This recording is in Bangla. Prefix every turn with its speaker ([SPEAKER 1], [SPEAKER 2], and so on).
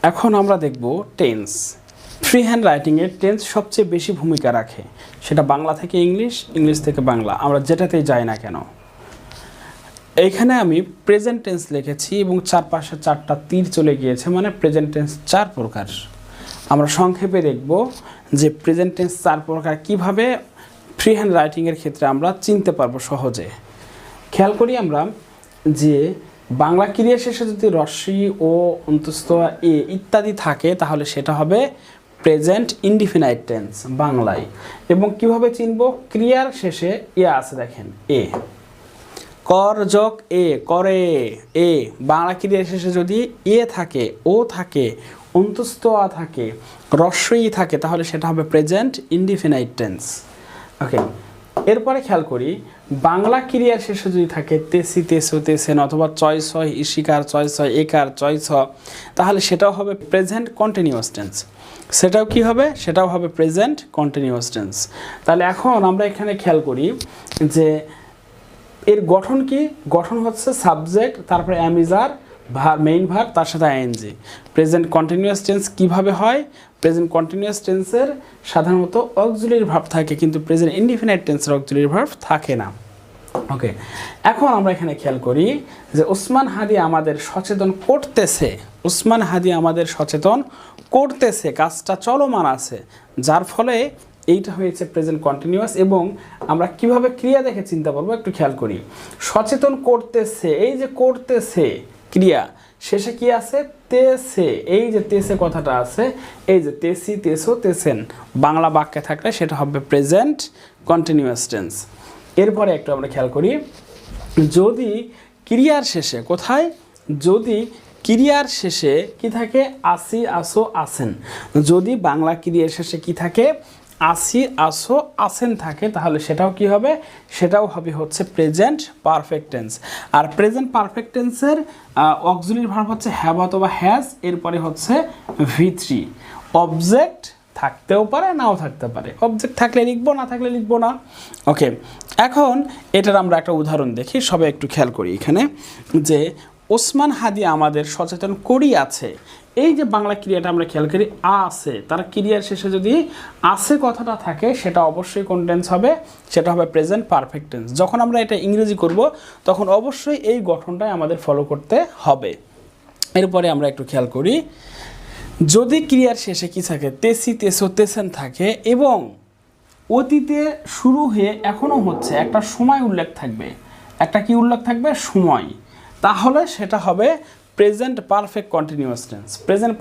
[SPEAKER 1] এখন আমরা দেখব টেন্স। ফ্রি হ্যান্ড রাইটিংয়ে টেন্স সবচেয়ে বেশি ভূমিকা রাখে, সেটা বাংলা থেকে ইংলিশ, ইংলিশ থেকে বাংলা, আমরা যেটাতেই যাই না কেন। এইখানে আমি প্রেজেন্ট টেন্স লিখেছি এবং চারপাশে 4টা তীর চলে গিয়েছে, মানে প্রেজেন্ট টেন্স 4 প্রকার। আমরা সংক্ষেপে দেখব যে প্রেজেন্ট টেন্স 4 প্রকার কীভাবে ফ্রি হ্যান্ড রাইটিংয়ের ক্ষেত্রে আমরা চিনতে পারবো সহজে। খেয়াল করি আমরা যে বাংলা ক্রিয়া শেষে যদি রস্যই ও অন্তস্থ এ ইত্যাদি থাকে তাহলে সেটা হবে প্রেজেন্ট ইনডিফিনাইট টেন্স বাংলায়। এবং কিভাবে চিনব? ক্রিয়ার শেষে এ আছে, দেখেন এ, কর যোগ এ, করে এ। বাংলা ক্রিয়ার শেষে যদি এ থাকে, ও থাকে, অন্তস্থ আ থাকে, রস্যই থাকে তাহলে সেটা হবে প্রেজেন্ট ইনডিফিনাইট টেন্স। ওকে, এরপরে খেয়াল করি বাংলা ক্রিয়ার শেষে যদি থাকে তেসি, তেসো, তেসেন অথবা চয় ছয়, ইশিকার, চয় ছয়, একার, চয় ছ, তাহলে সেটাও হবে প্রেজেন্ট কন্টিনিউয়াস টেন্স। সেটাও কি হবে? সেটাও হবে প্রেজেন্ট কন্টিনিউয়াস টেন্স। তাহলে এখন আমরা এখানে খেয়াল করি যে এর গঠন কি? গঠন হচ্ছে সাবজেক্ট, তারপরে অ্যামিজার, ভার, মেইন ভার, তার সাথে আইএনজি। প্রেজেন্ট কন্টিনিউয়াস টেন্স কিভাবে হয়? প্রেজেন্ট কন্টিনিউয়াস টেন্সের সাধারণত অক্সিলিয়ারি ভার্ব থাকে, কিন্তু প্রেজেন্ট ইনডিফিনাইট টেন্সের অক্সিলিয়ারি ভার্ব থাকে না। ওকে, এখন আমরা এখানে খেয়াল করি যে ওসমান হাদি আমাদের সচেতন করতেছে। ওসমান হাদি আমাদের সচেতন করতেছে, কাজটা চলমান আছে, যার ফলে এইটা হয়েছে প্রেজেন্ট কন্টিনিউয়াস। এবং আমরা কিভাবে ক্রিয়া দেখে চিন্তা করবো একটু খেয়াল করি। সচেতন করতেছে, এই যে করতেছে ক্রিয়া, শেষে কি আছে? তেসে। এই যে তেসে কথাটা আছে, এই যে তেসি, তেসো, তেসেন বাংলা বাক্যে থাকলে সেটা হবে প্রেজেন্ট কন্টিনিউয়াস টেন্স। এরপরে একটু আমরা খেয়াল করি, যদি ক্রিয়ার শেষে, কোথায়? যদি ক্রিয়ার শেষে কি থাকে? আসি, আসো, আসেন। যদি বাংলা ক্রিয়ার শেষে কি থাকে? আসি, আসো, আসেন থাকে, তাহলে সেটাও কি হবে? সেটাও হবে হচ্ছে প্রেজেন্ট পারফেক্ট টেন্স। আর প্রেজেন্ট পারফেক্ট টেন্সের অক্সিলিয়ারি ভার্ব হচ্ছে হ্যাভ অথবা হ্যাজ, এরপরে হচ্ছে V3। অবজেক্ট থাকতেও পারে, নাও থাকতে পারে। অবজেক্ট থাকলে লিখবো, না থাকলে লিখবো না। ওকে, এখন এটার আমরা একটা উদাহরণ দেখি, সবাই একটু খেয়াল করি এখানে যে ওসমান হাদি আমাদের সচেতন করিয়াছে। এই যে বাংলা ক্রিয়াটা আমরা খেয়াল করি আছে, তার ক্রিয়ার শেষে যদি আছে কথাটা থাকে সেটা অবশ্যই কোন টেন্স হবে? সেটা হবে প্রেজেন্ট পারফেক্ট টেন্স। যখন আমরা এটা ইংরেজি করব তখন অবশ্যই এই গঠনটাই আমাদের ফলো করতে হবে। এরপরে আমরা একটু খেয়াল করি, যদি ক্রিয়ার শেষে কি থাকে? তেসি, তেসো, তেসেন থাকে এবং অতীতে শুরু হয়ে এখনও হচ্ছে, একটা সময় উল্লেখ থাকবে। একটা কি উল্লেখ থাকবে? সময়। তাহলে সেটা হবে present perfect continuous tense. Present